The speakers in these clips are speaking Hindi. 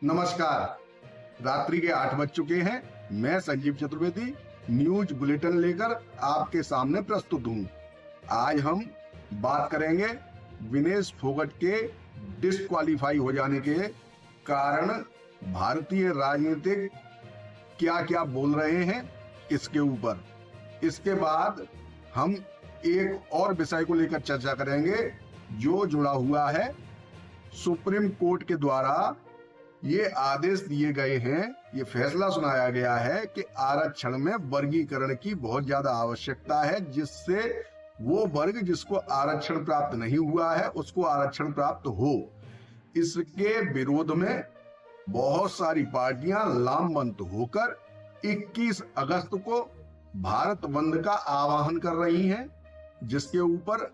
नमस्कार। रात्रि के 8 बज चुके हैं। मैं संजीव चतुर्वेदी न्यूज बुलेटिन लेकर आपके सामने प्रस्तुत हूं। आज हम बात करेंगे विनेश फोगाट के डिस्क्वालीफाई हो जाने के कारण भारतीय राजनीतिक क्या क्या बोल रहे हैं इसके ऊपर। इसके बाद हम एक और विषय को लेकर चर्चा करेंगे जो जुड़ा हुआ है सुप्रीम कोर्ट के द्वारा ये आदेश दिए गए हैं, ये फैसला सुनाया गया है कि आरक्षण में वर्गीकरण की बहुत ज्यादा आवश्यकता है, जिससे वो वर्ग जिसको आरक्षण प्राप्त नहीं हुआ है उसको आरक्षण प्राप्त हो। इसके विरोध में बहुत सारी पार्टियां लामबंद होकर 21 अगस्त को भारत बंद का आह्वान कर रही हैं, जिसके ऊपर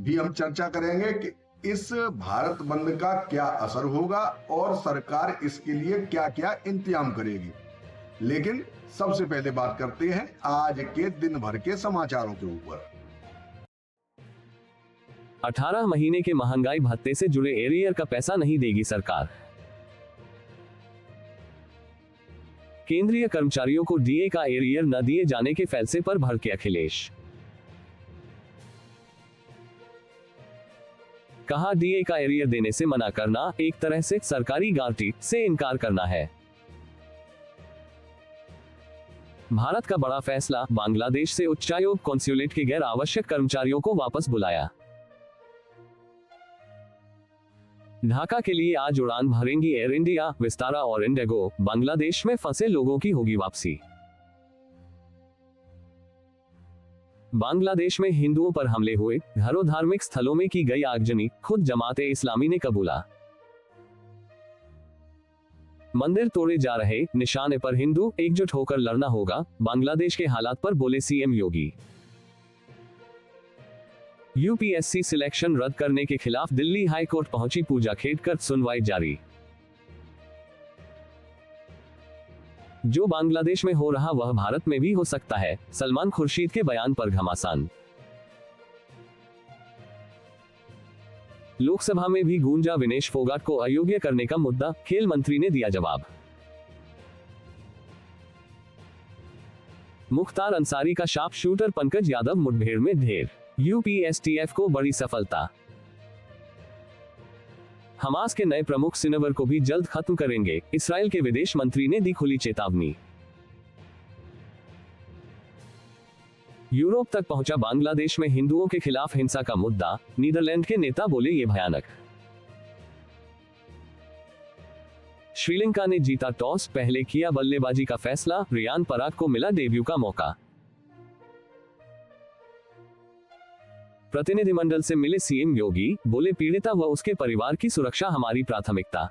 भी हम चर्चा करेंगे कि इस भारत बंद का क्या असर होगा और सरकार इसके लिए क्या क्या इंतजाम करेगी। लेकिन सबसे पहले बात करते हैं आज के दिन भर के समाचारों के ऊपर। 18 महीने के महंगाई भत्ते से जुड़े एरियर का पैसा नहीं देगी सरकार। केंद्रीय कर्मचारियों को डीए का एरियर न दिए जाने के फैसले पर भड़के अखिलेश। कहा डीए का एरियर देने से मना करना एक तरह से सरकारी गारंटी से इनकार करना है। भारत का बड़ा फैसला, बांग्लादेश से उच्चायोग कॉन्सुलेट के गैर आवश्यक कर्मचारियों को वापस बुलाया। ढाका के लिए आज उड़ान भरेंगी एयर इंडिया, विस्तारा और इंडिगो। बांग्लादेश में फंसे लोगों की होगी वापसी। बांग्लादेश में हिंदुओं पर हमले हुए, घरों धार्मिक स्थलों में की गई आगजनी, खुद जमाते इस्लामी ने कबूला। मंदिर तोड़े जा रहे, निशाने पर हिंदू, एकजुट होकर लड़ना होगा। बांग्लादेश के हालात पर बोले सीएम योगी। यूपीएससी सिलेक्शन रद्द करने के खिलाफ दिल्ली हाई कोर्ट पहुंची पूजा खेड़कर, सुनवाई जारी। जो बांग्लादेश में हो रहा वह भारत में भी हो सकता है, सलमान खुर्शीद के बयान पर घमासान। लोकसभा में भी गूंजा विनेश फोगाट को अयोग्य करने का मुद्दा, खेल मंत्री ने दिया जवाब। मुख्तार अंसारी का शार्प शूटर पंकज यादव मुठभेड़ में ढेर, यूपीएसटीएफ को बड़ी सफलता। हमास के नए प्रमुख सिनवर को भी जल्द खत्म करेंगे, इस्राएल के विदेश मंत्री ने दी खुली चेतावनी। यूरोप तक पहुंचा बांग्लादेश में हिंदुओं के खिलाफ हिंसा का मुद्दा, नीदरलैंड के नेता बोले ये भयानक। श्रीलंका ने जीता टॉस, पहले किया बल्लेबाजी का फैसला, रियान पराग को मिला डेब्यू का मौका। प्रतिनिधिमंडल से मिले सीएम योगी, बोले पीड़िता व उसके परिवार की सुरक्षा हमारी प्राथमिकता।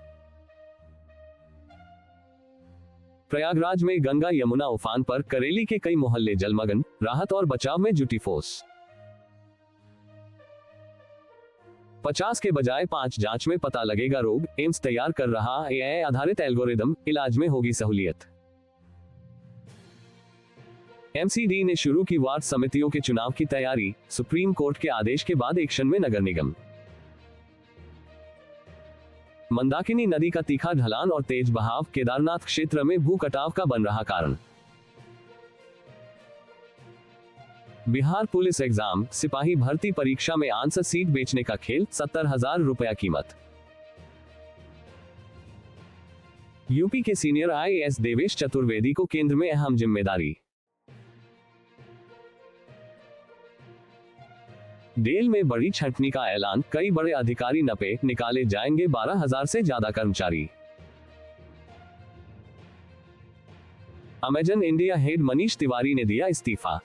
प्रयागराज में गंगा यमुना उफान पर, करेली के कई मोहल्ले जलमग्न, राहत और बचाव में जुटी फोर्स। 50 के बजाय 5 जांच में पता लगेगा रोग, एम्स तैयार कर रहा एआई आधारित एल्गोरिदम, इलाज में होगी सहूलियत। एमसीडी ने शुरू की वार्ड समितियों के चुनाव की तैयारी, सुप्रीम कोर्ट के आदेश के बाद एक्शन में नगर निगम। मंदाकिनी नदी का तीखा ढलान और तेज बहाव, केदारनाथ क्षेत्र में भू कटाव का बन रहा कारण। बिहार पुलिस एग्जाम, सिपाही भर्ती परीक्षा में आंसर सीट बेचने का खेल, 70,000 रुपया कीमत। यूपी के सीनियर आईएएस देवेश चतुर्वेदी को केंद्र में अहम जिम्मेदारी। डेल में बड़ी छंटनी का ऐलान, कई बड़े अधिकारी नपे, निकाले जाएंगे 12,000 से ज्यादा कर्मचारी। Amazon India head Manish Tiwari ने दिया इस्तीफा।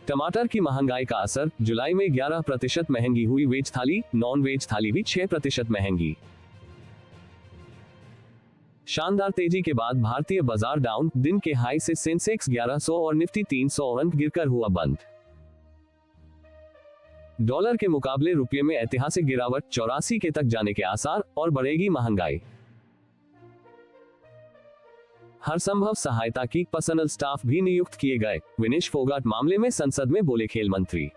टमाटर की महंगाई का असर, जुलाई में 11% महंगी हुई वेज थाली, नॉन वेज थाली भी 6% महंगी। शानदार तेजी के बाद भारतीय बाजार डाउन, दिन के हाई से सेंसेक्स 1100 और निफ्टी 300 अंक गिरकर हुआ बंद। डॉलर के मुकाबले रुपये में ऐतिहासिक गिरावट, 84 के तक जाने के आसार, और बढ़ेगी महंगाई। हर संभव सहायता की, पर्सनल स्टाफ भी नियुक्त किए गए। विनेश फोगाट मामले में संसद में बोले खेल मंत्री।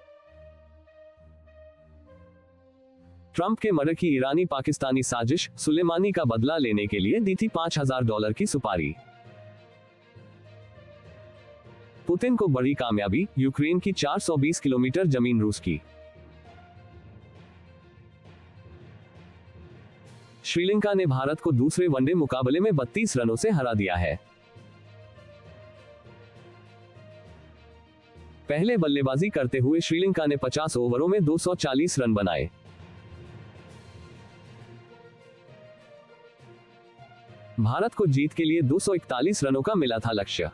ट्रंप के मर्डर की ईरानी पाकिस्तानी साजिश, सुलेमानी का बदला लेने के लिए दी थी $5000 की सुपारी। पुतिन को बड़ी कामयाबी, यूक्रेन की 420 किलोमीटर जमीन रूस की। श्रीलंका ने भारत को दूसरे वनडे मुकाबले में 32 रनों से हरा दिया है। पहले बल्लेबाजी करते हुए श्रीलंका ने 50 ओवरों में 240 रन बनाए। भारत को जीत के लिए 241 रनों का मिला था लक्ष्य।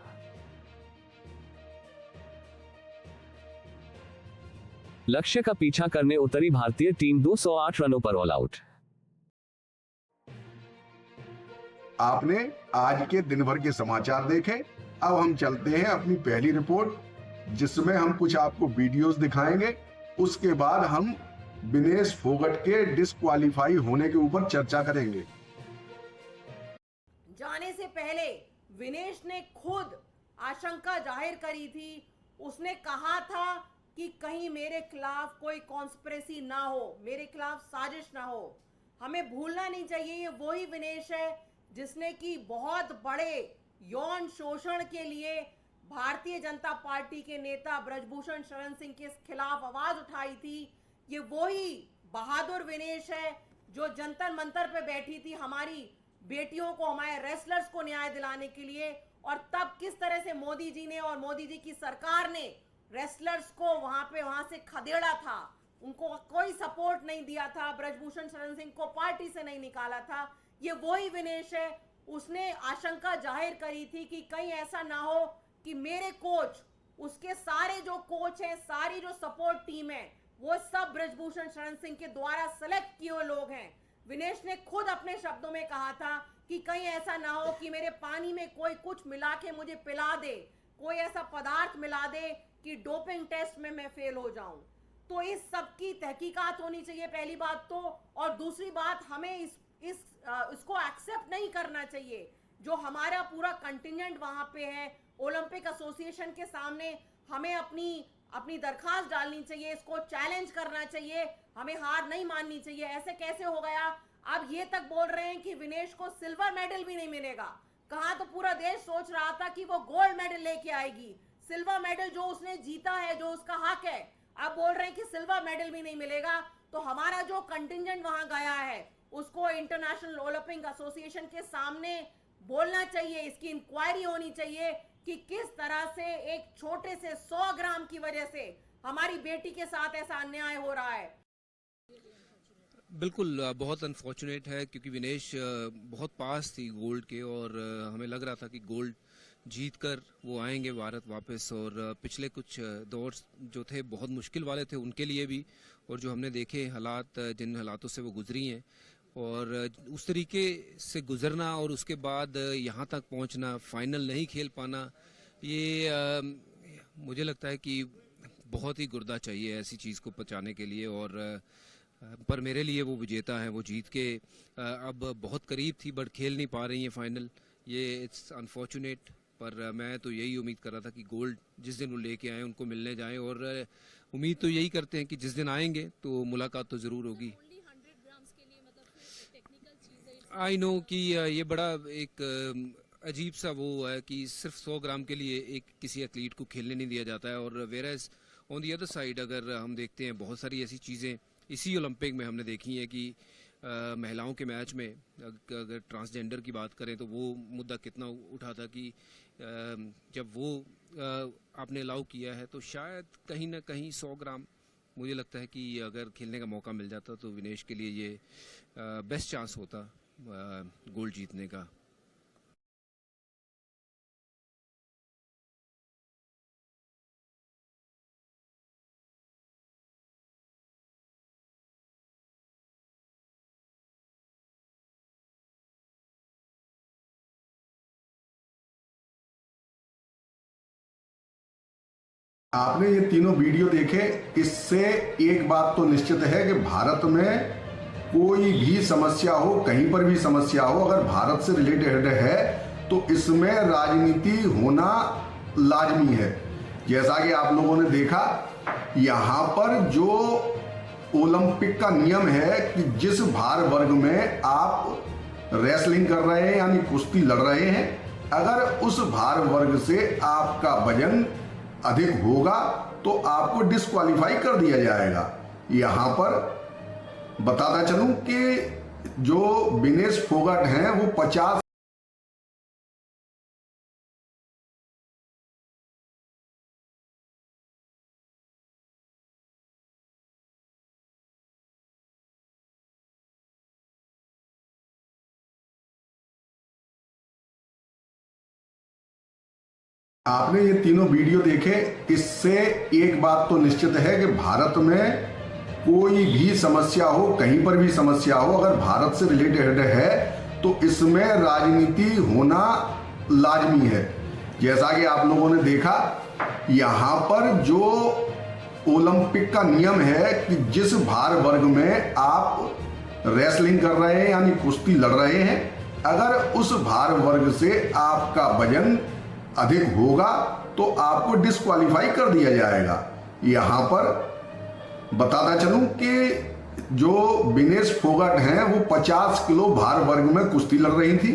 लक्ष्य का पीछा करने उतरी भारतीय टीम 208 रनों पर ऑल आउट। आपने आज के दिन भर के समाचार देखे। अब हम चलते हैं अपनी पहली रिपोर्ट, जिसमें हम कुछ आपको वीडियोस दिखाएंगे। उसके बाद हम विनेश फोगट के डिस्क्वालीफाई होने के ऊपर चर्चा करेंगे। जाने से पहले विनेश ने खुद आशंका जाहिर करी थी। उसने कहा था कि कहीं मेरे खिलाफ कोई कॉन्स्पिरेसी ना हो, मेरे खिलाफ साजिश ना हो। हमें भूलना नहीं चाहिए, ये वही विनेश है जिसने कि बहुत बड़े यौन शोषण के लिए भारतीय जनता पार्टी के नेता ब्रजभूषण शरण सिंह के खिलाफ आवाज उठाई थी। ये वही बहादुर विनेश है जो जंतर मंतर पे बैठी थी हमारी बेटियों को, हमारे रेसलर्स को न्याय दिलाने के लिए। और तब किस तरह से मोदी जी ने और मोदी जी की सरकार ने रेसलर्स को वहां से खदेड़ा था, उनको कोई सपोर्ट नहीं दिया था, ब्रजभूषण शरण सिंह को पार्टी से नहीं निकाला था। ये वही विनेश है। उसने आशंका जाहिर करी थी कि कहीं ऐसा ना हो कि मेरे कोच, उसके सारे जो कोच हैं, सारी जो सपोर्ट टीम है, वो सब ब्रजभूषण शरण सिंह के द्वारा सेलेक्ट किए हुए लोग हैं। विनेश ने खुद अपने शब्दों में कहा था कि कहीं ऐसा ना हो कि मेरे पानी में कोई कुछ मिला के मुझे पिला दे, कोई ऐसा पदार्थ मिला दे कि डोपिंग टेस्ट में मैं फेल हो जाऊं। तो इस सब की तहकीकात होनी चाहिए, पहली बात तो। और दूसरी बात, हमें इसको एक्सेप्ट नहीं करना चाहिए। जो हमारा पूरा कंटिजेंट वहां पे है, ओलंपिक एसोसिएशन के सामने हमें अपनी दरखास्त डालनी चाहिए, इसको चैलेंज करना चाहिए, हमें हार नहीं माननी चाहिए। ऐसे कैसे हो गया? अब ये तक बोल रहे हैं कि विनेश को सिल्वर मेडल भी नहीं मिलेगा। कहा तो पूरा देश सोच रहा था कि वो गोल्ड मेडल लेके आएगी। सिल्वर मेडल जो उसने जीता है, जो उसका हक है, अब बोल रहे हैं कि सिल्वर मेडल भी नहीं मिलेगा। तो हमारा जो कंटिजेंट वहां गया है, उसको इंटरनेशनल ओलंपिक एसोसिएशन के सामने बोलना चाहिए, इसकी इंक्वायरी होनी चाहिए कि किस तरह से एक छोटे से 100 ग्राम की वजह से हमारी बेटी के साथ ऐसा अन्याय हो रहा है। बिल्कुल बहुत अनफॉर्चुनेट है, क्योंकि विनेश बहुत पास थी गोल्ड के, और हमें लग रहा था कि गोल्ड जीत कर वो आएंगे भारत वापस। और पिछले कुछ दौर जो थे बहुत मुश्किल वाले थे उनके लिए भी, और जो हमने देखे हालात, जिन हालातों से वो गुजरी हैं, और उस तरीके से गुजरना और उसके बाद यहाँ तक पहुँचना, फाइनल नहीं खेल पाना, ये मुझे लगता है कि बहुत ही गुर्दा चाहिए ऐसी चीज़ को पचाने के लिए। और पर मेरे लिए वो विजेता है, वो जीत के अब बहुत करीब थी बट खेल नहीं पा रही है फाइनल। ये इट्स अनफॉर्चुनेट, पर मैं तो यही उम्मीद कर रहा था कि गोल्ड जिस दिन वो लेके आए उनको मिलने जाएं, और उम्मीद तो यही करते हैं कि जिस दिन आएंगे तो मुलाकात तो ज़रूर होगी। आई नो कि ये बड़ा एक अजीब सा वो है कि सिर्फ 100 ग्राम के लिए एक किसी एथलीट को खेलने नहीं दिया जाता है। और whereas on the other side अगर हम देखते हैं, बहुत सारी ऐसी चीज़ें इसी ओलंपिक में हमने देखी है कि महिलाओं के मैच में अगर ट्रांसजेंडर की बात करें तो वो मुद्दा कितना उठा था कि जब वो आपने अलाउ किया है, तो शायद कहीं ना कहीं 100 ग्राम मुझे लगता है कि अगर खेलने का मौका मिल जाता तो विनेश के लिए ये बेस्ट चांस होता गोल्ड जीतने का। आपने ये तीनों वीडियो देखे, इससे एक बात तो निश्चित है कि भारत में कोई भी समस्या हो, कहीं पर भी समस्या हो, अगर भारत से रिलेटेड है तो इसमें राजनीति होना लाजमी है। जैसा कि आप लोगों ने देखा, यहाँ पर जो ओलंपिक का नियम है कि जिस भार वर्ग में आप रेसलिंग कर रहे हैं यानी कुश्ती लड़ रहे हैं, अगर उस भार वर्ग से आपका वजन अधिक होगा तो आपको डिस्क्वालीफाई कर दिया जाएगा। यहां पर बताता चलूं कि जो विनेश फोगाट हैं वो 50 आपने ये तीनों वीडियो देखे, इससे एक बात तो निश्चित है कि भारत में कोई भी समस्या हो, कहीं पर भी समस्या हो, अगर भारत से रिलेटेड है तो इसमें राजनीति होना लाजमी है। जैसा कि आप लोगों ने देखा, यहाँ पर जो ओलंपिक का नियम है कि जिस भार वर्ग में आप रेसलिंग कर रहे हैं यानी कुश्ती लड़ रहे हैं, अगर उस भार वर्ग से आपका वजन अधिक होगा तो आपको डिस्क्वालीफाई कर दिया जाएगा। यहां पर बताता चलूं कि जो विनेश फोगाट हैं वो 50 किलो भार वर्ग में कुश्ती लड़ रही थी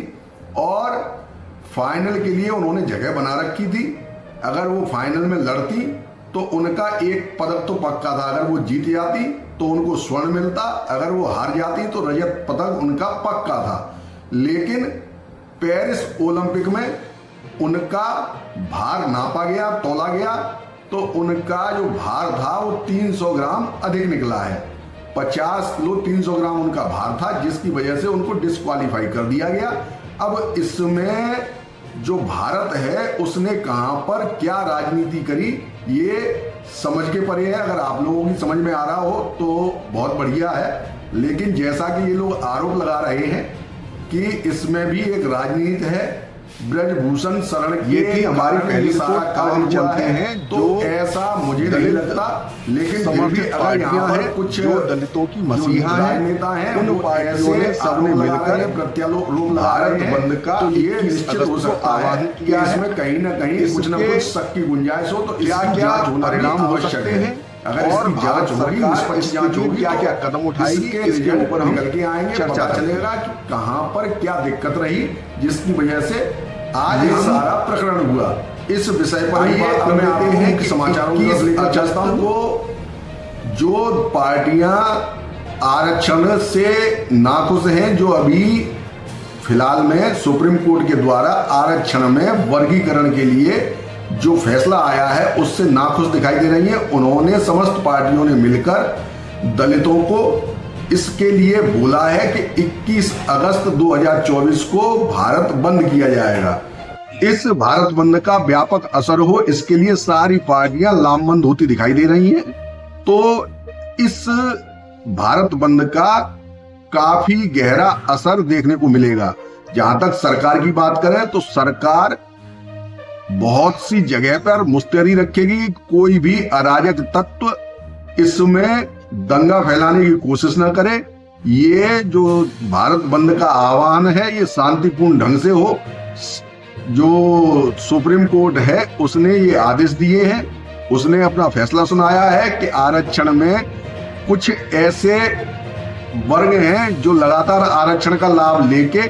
और फाइनल के लिए उन्होंने जगह बना रखी थी। अगर वो फाइनल में लड़ती तो उनका एक पदक तो पक्का था, अगर वो जीत जाती तो उनको स्वर्ण मिलता, अगर वो हार जाती तो रजत पदक उनका पक्का था। लेकिन पेरिस ओलंपिक में उनका भार नापा गया, तोला गया, तो उनका जो भार था वो 300 ग्राम अधिक निकला है। 50 किलो 300 ग्राम उनका भार था, जिसकी वजह से उनको डिस्क्वालीफाई कर दिया गया। अब इसमें जो भारत है उसने कहां पर क्या राजनीति करी, ये समझ के परे है। अगर आप लोगों की समझ में आ रहा हो तो बहुत बढ़िया है, लेकिन जैसा कि ये लोग आरोप लगा रहे हैं कि इसमें भी एक राजनीति है, ब्रजभूषण शरण ये थी हमारी पहली रिपोर्ट। अब हम चलते हैं तो ऐसा मुझे नहीं लगता, लेकिन फिर भी अगर यहाँ पर कुछ जो दलितों की मसीहा नेता हैं उन पार्टियों ने सबने मिलकर प्रत्यारोप लगा रहे हैं बंद का तो ये निश्चित हो सकता है कि इसमें कहीं ना कहीं कुछ ना कुछ शक की गुंजाइश हो, तो क्या क्या परिणाम हो सकते हैं और भारत सरकार इसके क्या क्या कदम उठाएगी, इसके ऊपर हम निकल के आएंगे, चर्चा पता चलेगा कि कहां पर क्या दिक्कत रही जिसकी वजह से आज ये सारा प्रकरण हुआ। इस विषय पर ही बात कर लेते हैं कि समाचारों की चलता को जो पार्टियां आरक्षण से नाखुश हैं, जो अभी फिलहाल में सुप्रीम कोर्ट के द्वारा आरक्षण में वर्गीकरण के लिए जो फैसला आया है उससे नाखुश दिखाई दे रही है, उन्होंने समस्त पार्टियों ने मिलकर दलितों को इसके लिए बोला है कि 21 अगस्त 2024 को भारत बंद किया जाएगा। इस भारत बंद का व्यापक असर हो, इसके लिए सारी पार्टियां लामबंद होती दिखाई दे रही हैं। तो इस भारत बंद का काफी गहरा असर देखने को मिलेगा। जहां तक सरकार की बात करें तो सरकार बहुत सी जगह पर मुस्तैदी रखेगी, कोई भी अराजक तत्व इसमें दंगा फैलाने की कोशिश न करे। ये जो भारत बंद का आह्वान है ये शांतिपूर्ण ढंग से हो। जो सुप्रीम कोर्ट है उसने ये आदेश दिए हैं, उसने अपना फैसला सुनाया है कि आरक्षण में कुछ ऐसे वर्ग हैं जो लगातार आरक्षण का लाभ लेके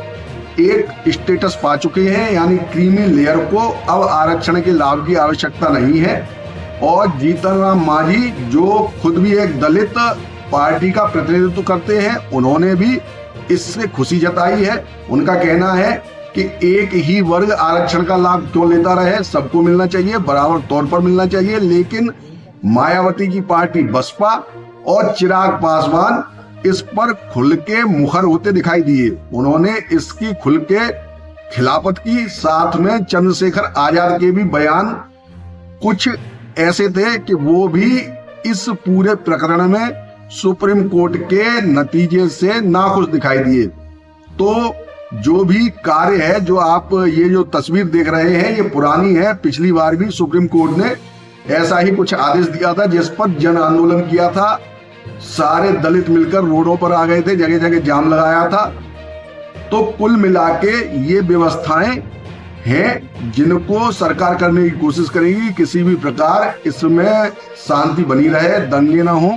एक स्टेटस पा चुके हैं, यानी क्रीमी लेयर को अब आरक्षण के लाभ की आवश्यकता नहीं है। और जीतन राम मांझी जो खुद भी एक दलित पार्टी का प्रतिनिधित्व करते हैं, उन्होंने भी इससे खुशी जताई है। उनका कहना है कि एक ही वर्ग आरक्षण का लाभ क्यों लेता रहे, सबको मिलना चाहिए, बराबर तौर पर मिलना चाहिए। लेकिन मायावती की पार्टी बसपा और चिराग पासवान इस पर खुल के मुखर होते दिखाई दिए। उन्होंने इसकी खुल के खिलाफत की। साथ में चंद्रशेखर आजाद के भी बयान कुछ ऐसे थे कि वो भी इस पूरे प्रकरण में सुप्रीम कोर्ट के नतीजे से नाखुश दिखाई दिए। तो जो भी कार्य है, जो आप ये जो तस्वीर देख रहे हैं, ये पुरानी है। पिछली बार भी सुप्रीम कोर्ट ने ऐसा ही कुछ आदेश दिया था जिस पर जन आंदोलन किया था। सारे दलित मिलकर रोडों पर आ गए थे, जगह जगह जाम लगाया था। तो कुल मिला के ये व्यवस्थाएं हैं जिनको सरकार करने की कोशिश करेगी। किसी भी प्रकार इसमें शांति बनी रहे, दंगे ना हो,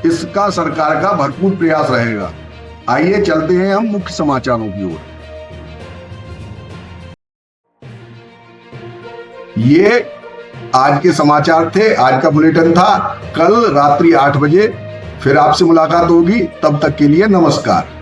इसका सरकार का भरपूर प्रयास रहेगा। आइए चलते हैं हम मुख्य समाचारों की ओर। ये आज के समाचार थे, आज का बुलेटिन था। कल रात्रि 8 बजे फिर आपसे मुलाकात होगी। तब तक के लिए नमस्कार।